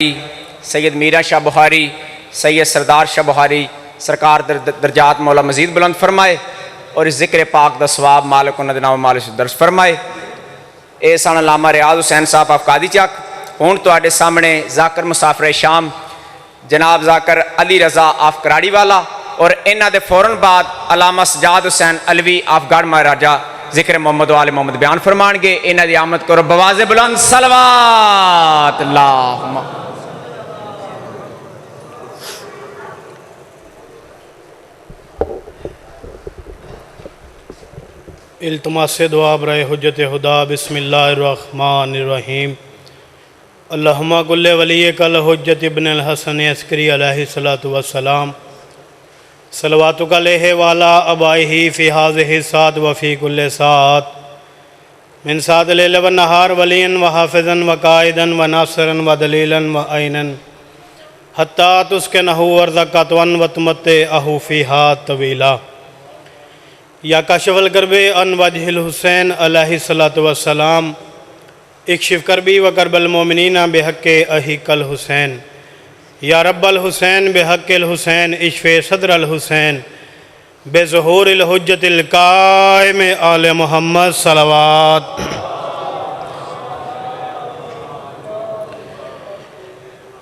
سید میرا شاہ بخاری، سید سردار شاہ بخاری سرکار درجات مولا مزید بلند فرمائے اور اس ذکر پاک دا ثواب مالک انہاں دے نام مالک درس فرمائے۔ اے سن علامہ ریاض حسین صاحب آف قادی چک۔ ہن تواڈے سامنے ذاکر مسافر شام جناب ذاکر علی رضا آف کراڑی والا اور انہاں دے فوراً بعد علامہ سجاد حسین علوی آف گڑھ مہاراجہ ذکر محمد و آل محمد بیان فرمان گے۔ انہاں دی آمد کرو بواز بلند صلوات اللہم۔ التماس دعا برائے حجت خدا۔ بسم اللہ الرحمن الرحیم۔ اللہم کل ولیک الحجت ابن الحسن عسکری علیہ السلام صلواتک علیہ وعلا ابائہ فی ہذہ الساعۃ وفی کل ساعۃ من ساعۃ اللیل والنہار ولیا وحافظا وقائدا وناصرا ودلیلا وعینا حتی تسکنہ ارضک طوعا وتمتعہ فیہا طویلا۔ یا کاشف الکرب عن وجہ الحسین علیہ السلام اکشف کربی و کرب المومنین بحق احق الحسین۔ یا رب الحسین بحق الحسین اشف صدر الحسین بظہور الحجت القائم آل محمد صلوات۔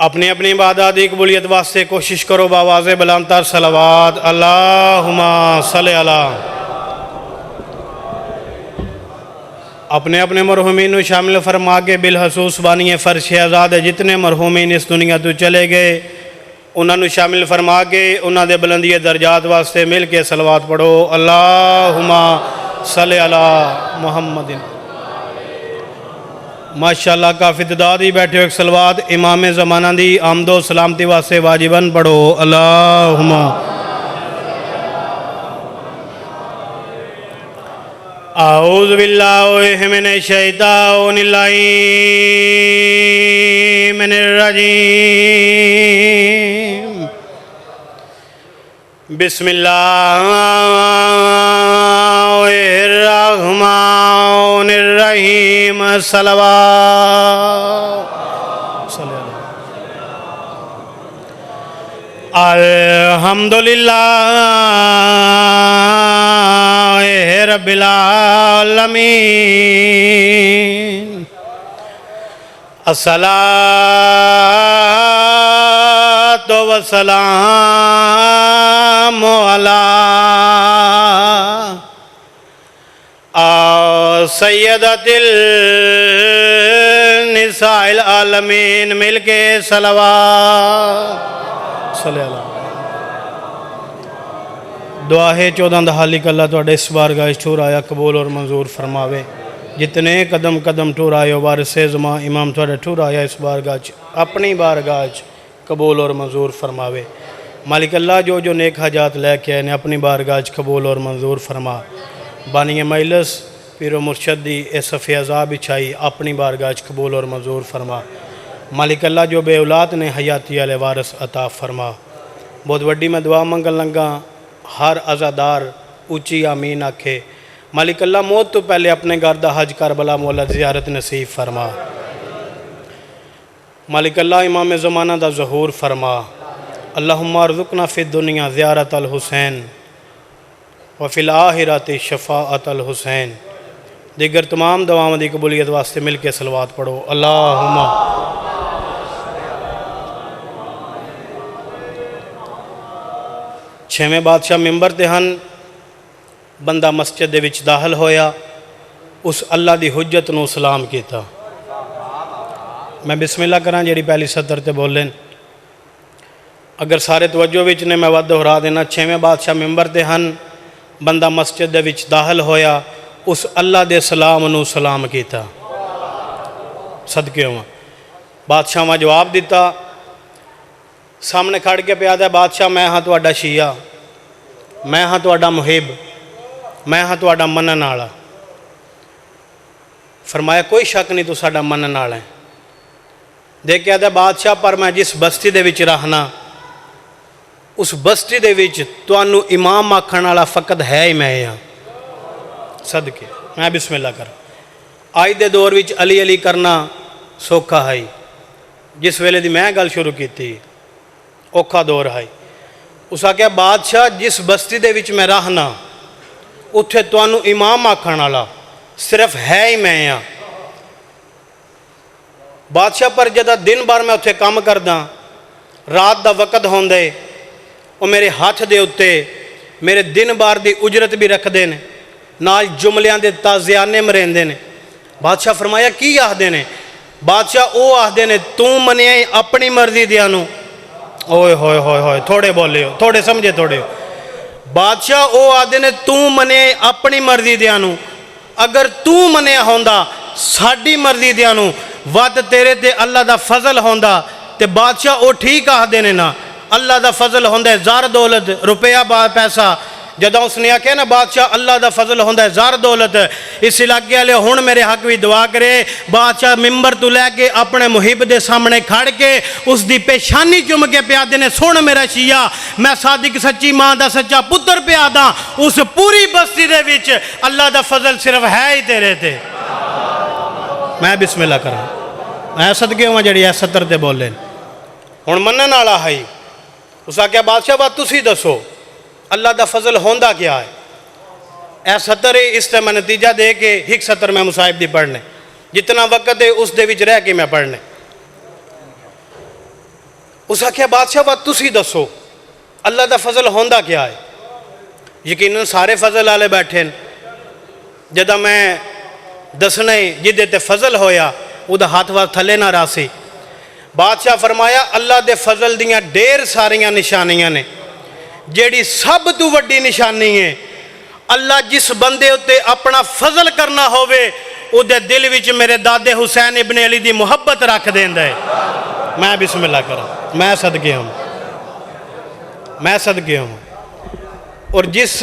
اپنی اپنی عبادات کی قبولیت واسطے کوشش کرو بآواز بلند تر صلوات۔ اللہم صلی اللہ۔ اپنے اپنے مرحومین کو شامل فرما کے بالخصوص بانی فرش آزاد جتنے مرحومین اس دنیا تو چلے گئے انہوں نے شامل فرما کے انہوں دے بلندی درجات واسطے مل کے صلوات پڑھو۔ اللہم صلی علی محمد۔ ماشاءاللہ کافی تعداد ہی بیٹھے ہو ایک صلوات امام زمانہ دی آمد و سلامتی واسطے واجباً پڑھو۔ اللہم اعوذ باللہ من الشیطان اللعین الرجیم۔ بسم اللہ الرحمن الرحیم۔ صلوات الحمدللہ رب العالمین۔ الصلاۃ والسلام علی سیدۃ النساء العالمین۔ مل کے صلوات صلی اللہ۔ دعا ہے 14 دہالی کہ اللہ توڑے اس بارگاہ ٹھور آیا قبول اور منظور فرماوے۔ جتنے قدم قدم ٹھور آئے وارث زمان امام توڑے ٹھور آیا اس بارگاہ اپنی بارگاہ قبول اور منظور فرماوے۔ مالک اللہ جو جو نیک حاجات لے کے آئے اپنی بارگاہ قبول اور منظور فرما۔ بانی مجلس پیر و مرشد دی اے صفی عذاب بچھائی اپنی بارگاہ قبول اور منظور فرما۔ مالک اللہ جو بے اولاد نے حیاتی علیہ وارث عطا فرما۔ بہت وڈی میں دعا منگل لنگا ہر عزادار اونچی آمین آکھے۔ مالک اللہ موت تو پہلے اپنے گردہ حج کربلا مولا زیارت نصیب فرما۔ مالک اللہ امام زمانہ دا ظہور فرما۔ اللہم ارزقنا فی الدنیا زیارت الحسین وفی الآخرۃ شفاعت الحسین۔ دیگر تمام دعاؤں دی قبولیت واسطے مل کے صلوات پڑھو۔ اللہم چھویں بادشاہ ممبر تے ہن بندہ مسجد دے وچ داخل ہویا اس اللہ دی حجت نو سلام کیتا۔ میں بسم اللہ کراں جیڑی پہلی سطر تے بولیں اگر سارے توجہ وچ نے میں ود دہرا دینا۔ چھویں بادشاہ ممبر تے ہن بندہ مسجد دے وچ داخل ہویا اس اللہ دے سلام نو سلام کیتا۔ صدقے ہوں بادشاہ میں جواب دیتا سامنے کھڑ کے پیادا ہے بادشاہ میں ہاں تواڈا شیعہ، میں ہاں تواڈا محب، میں ہاں تواڈا منن والا۔ فرمایا کوئی شک نہیں تو ساڈا منن والا ہے۔ دیکھ کے آدھا بادشاہ پر میں جس بستی دے وچ رہنا اس بستی دے وچ تانوں امام آکھن والا فقط ہے ہی میں ہاں۔ صدقے میں بسم اللہ کر آج دے دور وچ علی علی کرنا سوکھا ہے، جس ویلے دی میں گل شروع کی تھی اوکھا دور ہے اس آخیا بادشاہ جس بستی دے وچ میں رہنا اتھے تانوں امام آکھن والا صرف ہے ہی میں ہاں بادشاہ پر جدہ دن بار میں اتھے کام کردا رات دا وقت ہوندے وہ میرے ہاتھ دے اتے میرے دن بار دی اجرت بھی رکھ دے نے نال جملیاں دے تازیانے مرندے نے بادشاہ فرمایا کی آہدے نے بادشاہ او آہدے نے تو منیا اپنی مرضی دیانو اوئے ہوئے ہوئے ہوئے تھوڑے بولے ہو تھوڑے سمجھے تھوڑے ہو بادشاہ او آہدے نے تو منیا اپنی مرضی دیانو اگر تو منیا ہوندا ساڑی مرضی دیانو ود تیرے تے اللہ دا فضل ہوندا تے بادشاہ او ٹھیک آہدے نے نا اللہ دا فضل ہوندا ہے زار دولت روپیہ پیسہ جدہ اس نے آکھے نا بادشاہ اللہ دا فضل ہوندا ہے زار دولت اس علاقے والے ہن میرے حق بھی دعا کرے بادشاہ ممبر تو لے کے اپنے محب دے سامنے کھڑ کے اس دی پیشانی چم کے پیادے نے سن میرا شیعہ میں صادق سچی ماں دا سچا پتر پیادا اس پوری بستی دے وچ اللہ دا فضل صرف ہے ہی تیرے تے میں بسم اللہ کروں میں صدقے ہوں جڑی ہے ستر تے بولے ہن منن والا ہے اس آکھیا بادشاہ بات تسی دسو اللہ دا فضل ہوندا کیا ہے اے ستر اس تے میں نتیجہ دے کے ہک ستر میں مصاحب دی پڑھنے جتنا وقت ہے اس دے وچ رہ کے میں پڑھنے اس آکھیا بادشاہ بات تسی دسو اللہ دا فضل ہوندا کیا ہے یقیناً سارے فضل والے بیٹھے جدہ میں دسنے جدے تے فضل ہویا او دا ہاتھ وار تھلے نہ راسی بادشاہ فرمایا اللہ دے فضل دیاں ڈیر ساریاں نشانیاں نے جیڑی سب تو وڈی نشانی ہے اللہ جس بندے ہوتے اپنا فضل کرنا ہوئے او دے دل وچ میرے دادے حسین ابن علی دی محبت رکھ دیندہ ہے میں بسم اللہ کروں میں صدقے ہوں اور جس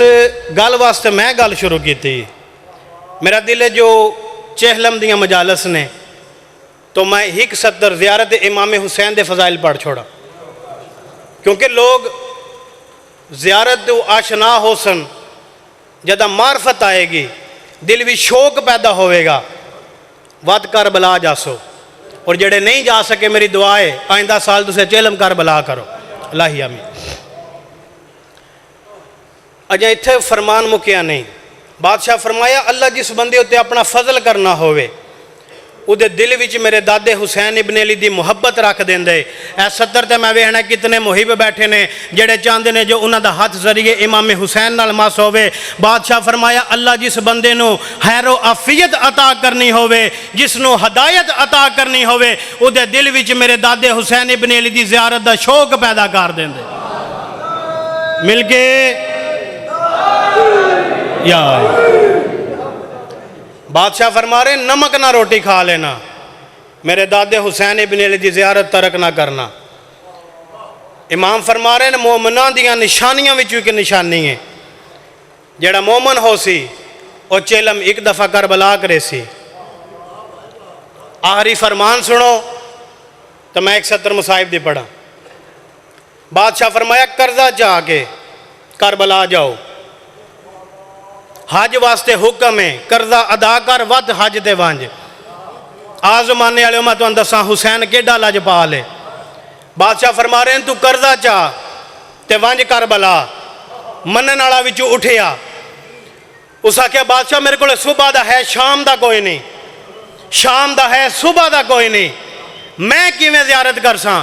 گل واسطے میں گل شروع کی تھی میرا دل ہے جو چہلم دیاں مجالس نے تو میں ہک ستر زیارت امام حسین دے فضائل پڑھ چھوڑا کیونکہ لوگ زیارت دو آشنا ہو سن جدہ معرفت آئے گی دل بھی شوق پیدا ہوئے گا وات کربلا جاسو اور جڑے نہیں جا سکے میری دعائے آئندہ سال تسے چہلم کربلا کرو اللہ آمین اجا اتھے فرمان مکیا نہیں بادشاہ فرمایا اللہ جس بندے ہوتے اپنا فضل کرنا ہوئے او دے دل وچ میرے دادے حسین ابن علی دی محبت رکھ دیندے اے ستر تے میں ویکھنا کتنے محب بیٹھے نے جڑے چاہندے نے جو انہاں دا ہاتھ ذریعے امام حسین نال مس ہوے بادشاہ فرمایا اللہ جس بندے نو خیر و عافیت عطا کرنی ہوے جس نو ہدایت عطا کرنی ہوے او دے دل وچ میرے دادے حسین ابن علی دی زیارت دا شوق پیدا کر دیندے مل کے یا بادشاہ فرما رہے نمک نہ روٹی کھا لینا میرے دادے حسین ابن علی دی زیارت ترک نہ کرنا امام فرما رہے ہیں مومنان دیاں نشانیاں وچوں کی نشانی ہے جڑا مومن ہو سی اور چیلم ایک دفعہ کربلا کرے سی آخری فرمان سنو تو میں ایک ستر مصاحب دی پڑھا بادشاہ فرمایا قرضہ چاہ کے کربلا جاؤ حج واسطے حکم ہے قرضہ ادا کر ود حج دے وانج آزمانے والے میں تو اندساں حسین کے ڈالا جپا لے بادشاہ فرما رہے ہیں تو قرضہ چاہ تے وانج کربلا منن والا وچوں اٹھیا اس آکھیا بادشاہ میرے کو صبح دا ہے شام دا کوئی نہیں شام دا ہے صبح دا کوئی نہیں میں کیویں زیارت کر ساں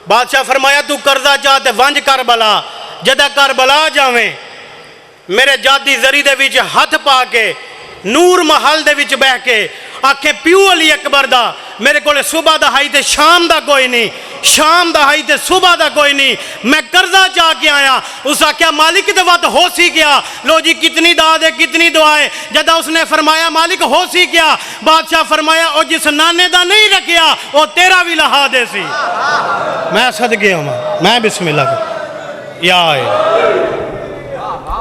بادشاہ فرمایا تو قرضہ چاہ تے وانج کربلا جدہ کربلا جاویں میرے جادی زری دے وچ ہاتھ پا کے نور محل دے وچ بہ کے آکھے پیو علی اکبر دا میرے کو صبح دا ہائی تے شام دا کوئی نہیں شام دا ہائی تے صبح دا کوئی نہیں میں قرضہ چاہ کے آیا اس آکھیا مالک دے وقت ہو سی کیا لو جی کتنی دعا دے کتنی دعائیں جدہ اس نے فرمایا مالک ہو سی کیا بادشاہ فرمایا او جس نانے دا نہیں رکھیا او تیرا بھی لہا دے سی میں صدقے ہوں میں بسم اللہ کر یا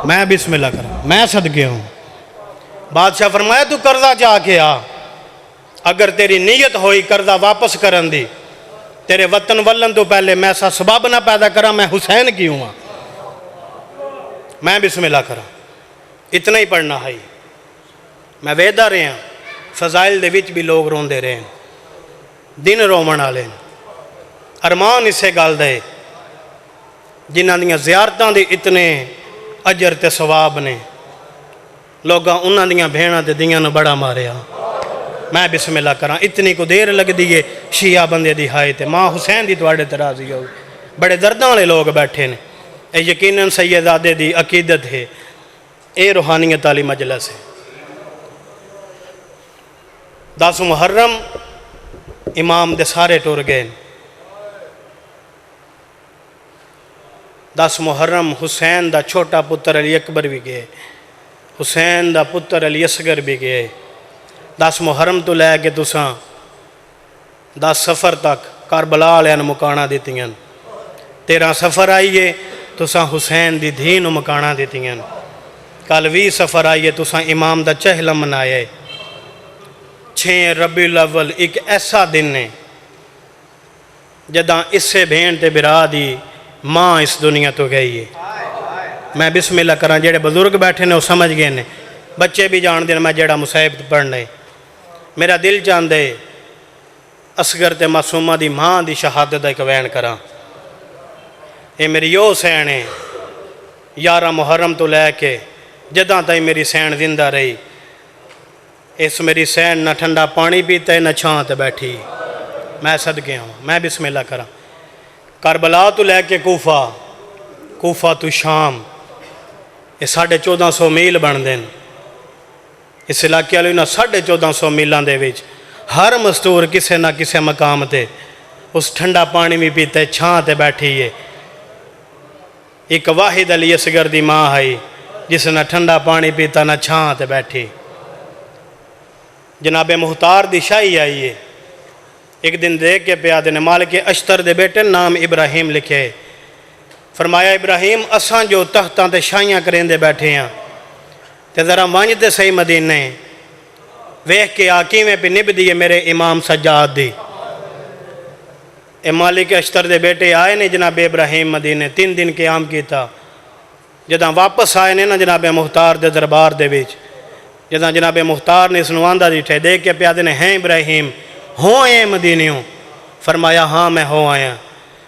میں بسم اللہ کروں میں صدقے ہوں بادشاہ فرمایا تو قرضہ چاہ کے آ اگر تیری نیت ہوئی قرضہ واپس کرن دی تیرے وطن ولن تو پہلے میں ایسا سبب نہ پیدا کرا میں حسین کی ہوں میں بسم اللہ کروں اتنا ہی پڑھنا ہے میں ویدہ رہے ہیں فضائل دے وچ بھی لوگ رون دے رہے ہیں دن رومن والے ارمان اسے گل دے جنہاں دیاں زیارتاں دے اتنے اجر تے ثواب نے، لوگاں انہاں دیاں بھیڑاں تے دیاں نو بڑا ماریا۔ میں بسم اللہ کراں، اتنی کو دیر لگ دیئے شیعہ بندے دی ہائے تے ماں حسین دی تواڈے تے راضی ہو، بڑے درداں والے لوگ بیٹھے نے۔ اے یقیناً سیدزادے دی عقیدت ہے، اے روحانیت والی مجلس ہے۔ 10 محرم امام دے سارے ٹر گئے۔ 10 محرم حسین دا چھوٹا پتر علی اکبر بھی گئے، حسین دا پتر علی اصغر بھی گئے۔ 10 محرم تو لے کے تساں 10 سفر تک کربلا والے مکانا دیتیاں، 13 سفر آئیے تساں حسین دی دھی نو مکانا دیتیاں، کل 20 سفر آئیے تساں امام دا چہلا منایا۔ 6 ربیع الاول ایک ایسا دن ہے جداں اس سے بھین تے برا دی ماں اس دنیا تو گئی ہے۔ میں بسم اللہ کراں، جڑے بزرگ بیٹھے نے وہ سمجھ گئے نے، بچے بھی جان دیں میں جڑا مصیب پڑھنے۔ میرا دل چاہندے اصغر تے معصومہ دی ماں دی شہادت ایک بیان کراں۔ اے میری یو سین ہے، 11 محرم تو لے کے جداں تائیں میری سین زندہ رہی، اس میری سین نہ ٹھنڈا پانی پیتا ہے نہ چھاں تے بیٹھی۔ میں صدقے ہوں، میں بسم اللہ کراں۔ کربلا تو لے کے کوفہ تو شام، یہ 1450 میل بن دیں۔ اس علاقے والے 1450 میلان دے وچ ہر مستور کسے نہ کسے مقام تے اس ٹھنڈا پانی بھی پیتا ہے، چھاں تے بیٹھی ہے۔ ایک واحد علی اصغر دی ماں ہے جس نہ ٹھنڈا پانی پیتا نہ چھاں تے بیٹھی۔ جناب مختار دی شاہی آئی ہے، ایک دن دیکھ کے پیادے نے مالک اشتر دے بیٹے نام ابراہیم لکھے، فرمایا ابراہیم اساں جو تختاں تے شاہیاں کریں دے بیٹھے ہیں تے ذرا وانجتے صحیح مدینے ویکھ کے آکی میں پہ نب دیئے میرے امام سجاد دی۔ اے مالک اشتر دے بیٹے آئے نے جناب ابراہیم مدینے 3 دن قیام کیتا، جداں واپس آئے نے نا جناب مختار دے دربار دے وچ، جداں جناب مختار نے اس نواندہ دیٹھے دیکھ کے پیادے نے ہیں ابراہیم ہوں اے مدینیوں؟ فرمایا ہاں میں ہوں آیا۔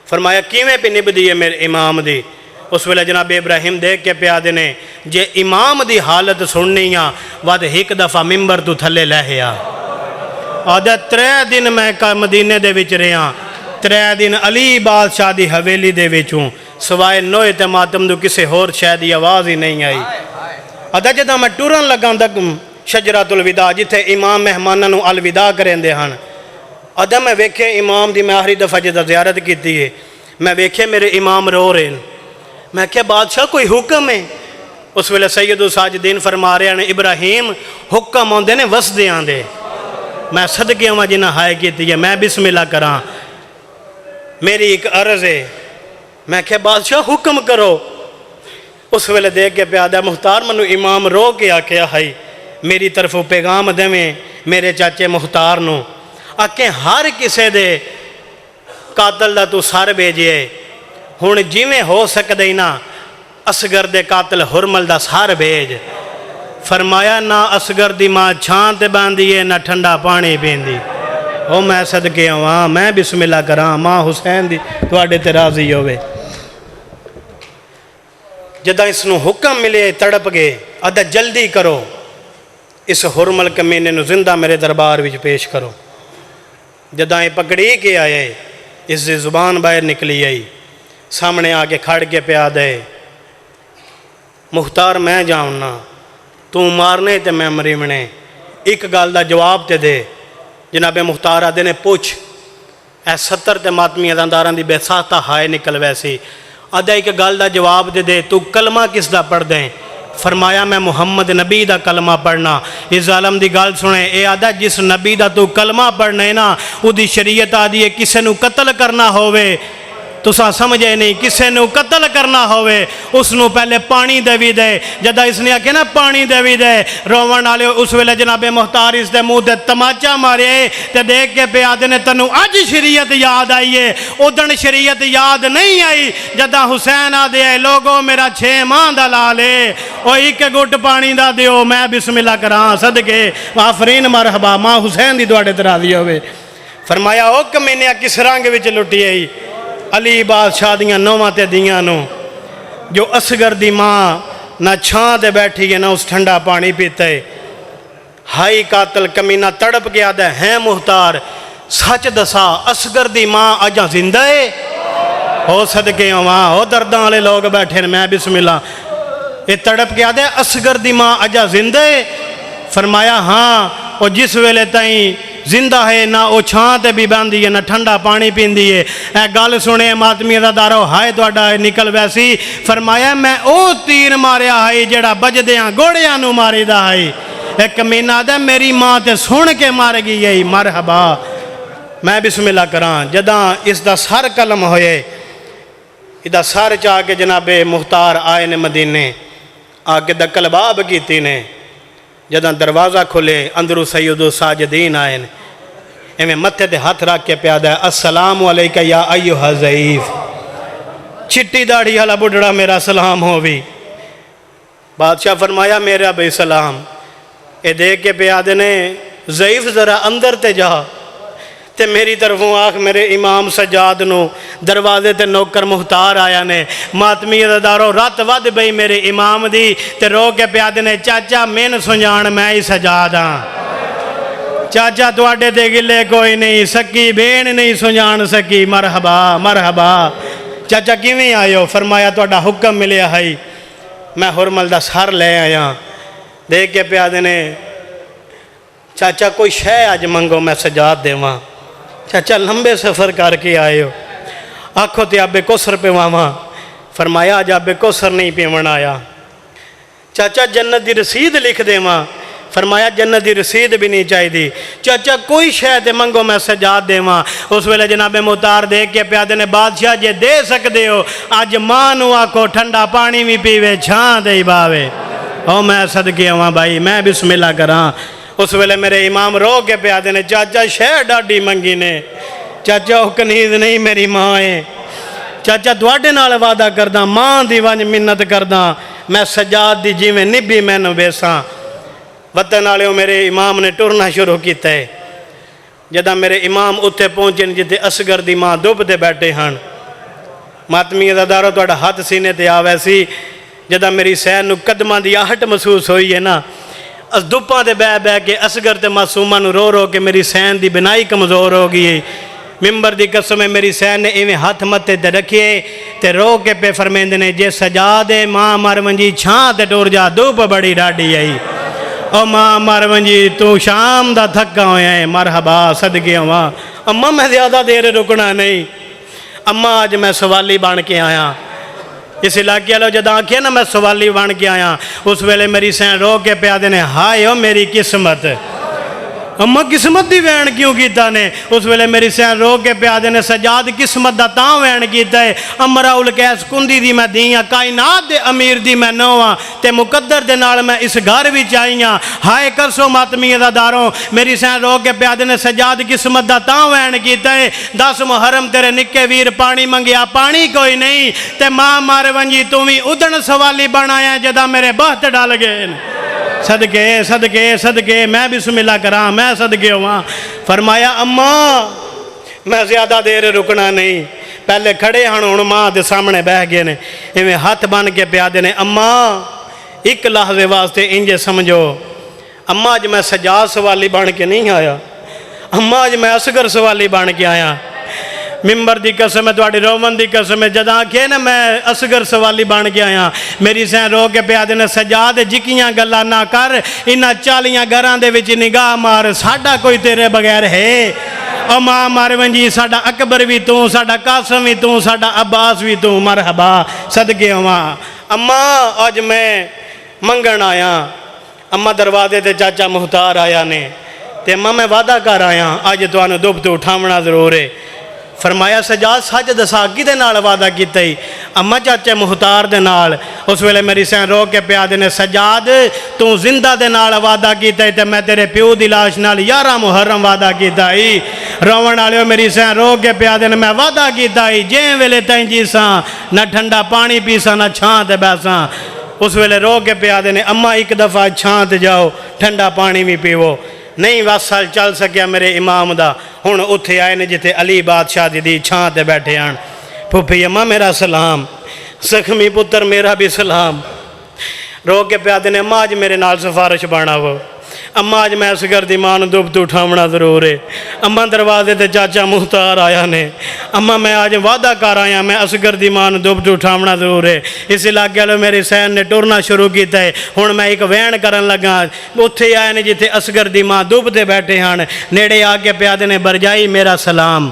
فرمایا کیویں پہ نب دیئے میرے امام دی؟ اس ویلے جناب ابراہیم دیکھ کے پیادے نے جے امام دی حالت سننی آ واد ایک دفعہ ممبر تو تھلے لہیا۔ آدھا 3 دن میں مدینے دے وچ رہا، 3 دن علی بادشاہ دی حویلی دے وچوں سوائے نوئے تے ماتم دو کسے ہور شاید دی آواز ہی نہیں آئی۔ آدھا جدہ میں ٹورن لگاں تک شجرات الوداع جتھے امام مہمانوں نو الوداع کریں دے ہن، آدھا میں ویکھے امام دی میں آخری دفعہ جدہ زیارت کیتی ہے، میں ویکھے میرے امام رو رہے ہیں، میں کہا بادشاہ کوئی حکم ہے؟ اس ویلے سید الساجدین فرما رہے ہیں ابراہیم حکم آندے نے وسدے آندے۔ میں صدقے ہوں جنہ ہائے کیتی ہے، میں بسم اللہ کراں، میری ایک عرض ہے۔ میں کہا بادشاہ حکم کرو۔ اس ویلے دیکھ کے پیادہ مختار منو امام رو کے آکھیا ہے میری طرف پیغام دیں میرے چاچے مختار نو، آکھیں ہر کسے دے قاتل دا تو سار بھیجئے، ہون جیویں ہو سکدے نا اصغر دے قاتل حرمل دا سار بھیج۔ فرمایا نہ اصغر دی ماں چھان تے باندھیے نہ ٹھنڈا پانی پیندی۔ او میں صدقے ہوں، میں بسم اللہ کراں، ماں حسین دی تواڈے تے راضی ہوئے۔ جدہ اس نو حکم ملے تڑپ گئے، آدھا جلدی کرو اس حرمل کمینے نو زندہ میرے دربار وچ پیش کرو۔ جدہ یہ پکڑی کے آئے، اس دی زبان باہر نکلی آئی، سامنے آگے کھڑ کے پیاد ہے، مختار میں جاؤنا تو مارنے تے میں مریمنے، ایک گال دا جواب تے دے۔ جناب مختار آدھے نے پوچھ، اے 70 تے ماتمی ازانداران دی بے ساختہ ہائے نکل ویسی، آدھا ایک گال دا جواب دے دے تو کلمہ کس دا پڑھ دیں؟ فرمایا میں محمد نبی دا کلمہ پڑھنا۔ اس ظالم دی گال سنیں، اے آدھا جس نبی دا تو کلمہ پڑھنا ہے نا او دی شریعت آدھی ہے کسے نو قتل کرنا ہوئے، تو سا سمجھے نہیں، کسے نو قتل کرنا ہوئے اس نو پہلے پانی دے بھی دے۔ جدہ اس نے آکے نا پانی دے بھی دے، روان آلے اس ویلے جناب مختار اس دے منہ دے تماچا مارے تے دیکھ کے پیادے نے تنو اج شریعت یاد آئیے، ادن شریعت یاد نہیں آئی۔ جدہ حسین آدھے آئے لوگوں میرا 6 ماہ دا لالے او ایک گھٹ پانی دا دیو، میں بسم اللہ کراں صدقے آفرین مرحبا، ماں حسین دی دوڑے ترازی ہوئے۔ فرمایا او کمینیا کس رنگ وچ لٹی آئی؟ علی بادشاہ دیاں نوواں تے دیاں نو جو اصغر دی ماں نہ چھاں تے بیٹھی ہے نہ اس ٹھنڈا پانی پیتا ہے۔ ہائی قاتل کمینہ تڑپ گیا دے ہیں مختار، سچ دسا اصغر دی ماں اجاں زندہ ہے؟ ہو صدقے ماں ہو درداں والے لوگ بیٹھے میں بسم اللہ یہ تڑپ گیا دے اصغر دی ماں اجاں زندہ ہے؟ فرمایا ہاں وہ جس ویلے تائیں زندہ ہے نہ وہ چھاں تے بھی باندھی ہے نہ ٹھنڈا پانی پیندی ہے۔ اے گل سنے ماتمی ادارو ہائے تہاڈا نکل ویسی۔ فرمایا میں او تیر ماریا ہے جڑا بجدیاں گوڑیاں نو ماری دا ہے۔ ایک کمینہ دے میری ماں تے سن کے مار گئی ہے۔ مرحبا میں بسم اللہ کران جداں اس دا سر قلم ہوئے ادا سر چاہ کے جناب مختار آئے نے مدینے آکے دا قلباب کیتی نے جداں دروازہ کھلے اندرو سید الساجدین آئے نے ایمیں متھے دے ہاتھ رکھ کے پیادہ ہے السلام علیکہ یا ایوہ ضعیف۔ چھٹی داڑھی حالا بڑھڑا میرا سلام ہو بھی۔ بادشاہ فرمایا میرا بھی سلام۔ اے دیکھ کے پیادے نے ضعیف ذرا اندر تے جا تے میری طرفوں آخ میرے امام سجاد نو دروازے تے نوکر مختار آیا نے ماتمی دارو رات ود بھئی میرے امام دی تے رو کے پیادے نے چاچا مین سنجان میں ہی سجاد ہاں چاچا تواڈے تے گلے کوئی نہیں سکی بین نہیں سنجان سکی۔ مرحبا مرحبا چاچا کیویں آئیو؟ فرمایا تواڈا حکم ملیا ہے میں حرمل دا سر لے آیا۔ دیکھ کے پیادے نے چاچا کوئی شے آج منگو میں سجاد دے وہاں۔ چاچا لمبے سفر کر کے آئے ہو آنکھوں تے آبے کوثر پہ وہاں۔ فرمایا آج آبے کوثر نہیں پیون آیا۔ چاچا جنت دی رسید لکھ دے وہاں۔ فرمایا جنت دی رسید بھی نہیں چاہی دی۔ چاچا کوئی شے تے منگو میں سجاد دے وہاں۔ اس ویلے جناب مختار دیکھ کے پیادے نے بادشاہ جے دے سکدے ہو آج ماں نو آکھو ٹھنڈا پانی بھی پیوے چھاں دے باوے۔ او میں صدقے ہوں بھائی میں بسم اللہ کراں۔ اس ویلے میرے امام رو کے پیادے نے چاچا شہ ڈاڈی منگی نے چاچا او کنیز نہیں میری ماں ہے چاچا تواڈے نال وعدہ کرداں ماں دی ونج منت کرداں میں سجاد دی جیویں نبی میں نو بیساں۔ وطن والے میرے امام نے ٹرنا شروع کیتا ہے جداں میرے امام اتھے پہنچے جتے اصغر دی ماں دب دے بیٹھے ہن۔ ماتمی ادارو تواڈا ہاتھ سینے تے آوے سی جداں میری سین نو قدماں دی آہٹ محسوس ہوئی ہے نا اس دپاں دے بے کے اصغر تے معصوماں نو رو کے میری سین دی بنائی کمزور ہو گئی۔ ممبر دی قسم میری سین نے ایویں ہاتھ متے تے رکھے تے رو کے پہ فرمیندے نے جے سجاد ماں مر ونجی چھاں تے ٹور جا دھوپ بڑی ڈاڈی آئی۔ او ماں مر ونجی تو شام دا تھکا ہویا ہے۔ مرحبا صدقے ہوا اماں میں زیادہ دیر رکنا نہیں۔ اماں آج میں سوالی بن کے آیا اس علاقے والوں جداں آکھیا نا میں سوالی بن کے آیا اس ویلے میری سین رو کے پیادے نے ہائے او میری قسمت اماں قسمت دی وین کیوں کیتا نے؟ اس ویلے میری سین رو کے پیادے نے سجاد قسمت دا تاں وین کیتا ہے امرا القیس کندی دی میں دیاں کائنات دے امیر دی میں نواں تے مقدر دے نال میں اس گھر وچ آئیاں ہائے کرسو ماتمی داروں میری سین رو کے پیادے نے سجاد قسمت دا تاں وین کیتا ہے 10 محرم تیرے نکے ویر پانی منگیا پانی کوئی نہیں تے ماں مار ونجی تو بھی ادن سوالی بنایا جدا میرے بہت ڈال گئے صدقے صدقے صدقے میں بسم اللہ کراں میں صدقے ہوا۔ فرمایا اماں میں زیادہ دیر رکنا نہیں پہلے کھڑے ہن ماں دے سامنے بہ گئے نے ایویں ہاتھ بن کے پیادے نے اماں ایک لحظے واسطے انجے سمجھو اماں اج میں سجاد سوالی بن کے نہیں آیا اماں اج میں اصغر سوالی بن کے آیا۔ ممبر دی قسم ہے تواڈی رومن دی قسم ہے جداں کہ نا میں اصغر سوالی بن گیا ہاں میری سین رو کے پیادے نے سجاد جکیاں گلاں نہ کر انہاں 40 گھراں دے وچ نگاہ مار ساڈا کوئی تیرے بغیر ہے او ماں مار ونجی ساڈا اکبر بھی تو ساڈا قاسم بھی تو ساڈا عباس بھی تو مرحبا صدقے ہواں۔ اماں اج میں منگن آیا اماں دروازے تے چاچا مختار آیا نے تے اماں میں وعدہ کر آیا اج تانوں دب تو اٹھاونا ضرور ہے۔ فرمایا سجاد سچ دسا کدے نال وعدہ کیتا ہی اماں چاچے مختار دے نال۔ اس ویلے میری سین رو کے پیادے نے سجاد تو زندہ دے نال وعدہ کیتا ہی تے میں تیرے پیو دی لاش نال 11 محرم وعدہ کیتا ہی۔ روون والے میری سین رو کے پیادے نے میں وعدہ کیتا ہی جیں ویلے تائیں جیساں نہ ٹھنڈا پانی پیساں نہ چھاں تے بیساں۔ اس ویلے رو کے پیادے نے اماں ایک دفعہ چھاں تے جاؤ ٹھنڈا پانی بھی پیو۔ نہیں وصل چل سکیا میرے امام دا ہن اتھے آئے نے جتے علی بادشاہ دی چھاں تے بیٹھے آن پھوپھی اماں میرا سلام زخمی پتر میرا بھی سلام رو کے پیادے نے اماں آج میرے نال سفارش بانا وہ اماں آج میں اصغر دی ماں نو دب تو اٹھاونا ضرور ہے اماں دروازے تے چاچا مختار آیا نے اماں میں آج وعدہ کر آیا میں اصغر دی ماں نو دب تو اٹھاونا ضرور ہے اس علاقے لو میری سین نے ٹورنا شروع کیتا ہے ہن میں ایک وین کرن لگا اتھے آئے نے جتے اصغر دی ماں دب تے بیٹھے ہن نیڑے آ کے پیادے نے برجائی میرا سلام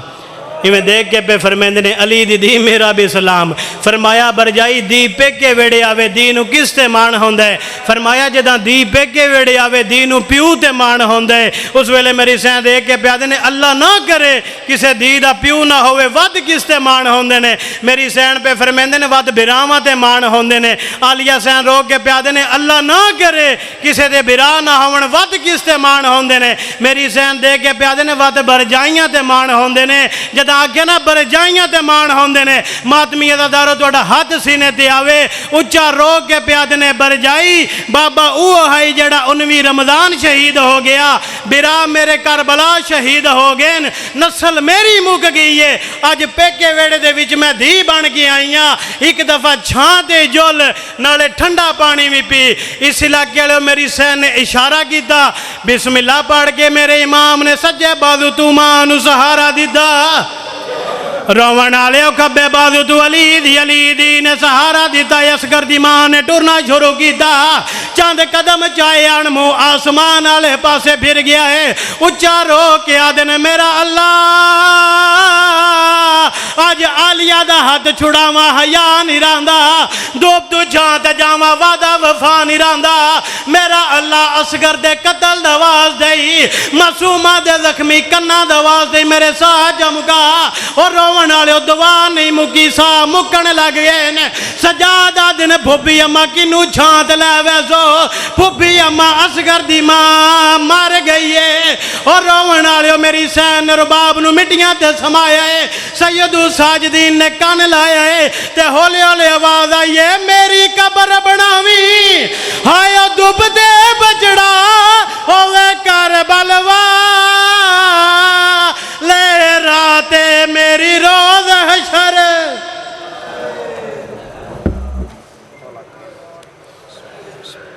میں دیکھ کے پہ فرمیندے نے علی دی میرا بھی سلام فرمایا برجائی دی پیکے ویڑے آوے دی نو کس تے مان ہوندہ ہے فرمایا جداں دی پیکے ویڑے آوے دی نو پیو تے مان ہوندہ ہے اس ویلے میری سین دیکھ کے پیادے نے اللہ نہ کرے کسے دی دا پیو نہ ہوئے ود کس تے مان ہوندے نے میری سین پہ فرمیندے نے ود براواں تے مان ہوندے نے آلیہ سین رو کے پیادے نے اللہ نہ کرے کسے دے برا نہ ہون ود کس تے مان ہوندے نے میری سین دیکھ کے پیادے نے ود برجائیاں تے مان ہوندے نے جداں آگے نا برجائیاں تے مان ہوندے نے ماتمی ادارو توڑا ہاتھ سینے تے آوے اچھا رو کے پیادے نے برجائی بابا اوہ ہے جڑا 19 رمضان شہید ہو گیا برا میرے کربلا شہید ہو گئے نسل میری مک گئی ہے آج پیکے ویڑے دے وچ میں دھی بن کے آئیاں ایک دفعہ چھان دے جول نالے ٹھنڈا پانی بھی پی اس علاقے لے میری سین نے اشارہ کیتا بسم اللہ پڑھ کے میرے امام نے سجے بازو تو مانو سہارا دیتا روان آلیو کبے بازو تو علی دی نے سہارا دیتا اصغر دی ماں نے ٹرنا شروع کیتا چاند قدم چاہے انمو آسمان آلے پاسے پھر گیا ہے اچھا رو کے آدھنے میرا اللہ آج آلیہ دا ہاتھ چھڑاواں حیا نہیں راندا دوب تو جانتا جاواں وعدہ وفا نہیں راندا میرا اللہ اصغر دے قتل دواز دئی معصومہ دے زخمی کنہ دواز دئی میرے ساتھ جمکا اور روان آلے دعا نہیں مکی سا مکن لگ گئے نے سجادہ دن پھوپی اماں کی نو چھانت لے ویسو پھوپی اماں اصغر دی ماں مار گئی ہے اور روان آلے میری سین رباب نو مٹیاں تے سمایا ہے سیدو ساجدین نے کان لایا ہے تے ہولے ہولے آواز آئیے میری قبر بناوی ہائے دب دے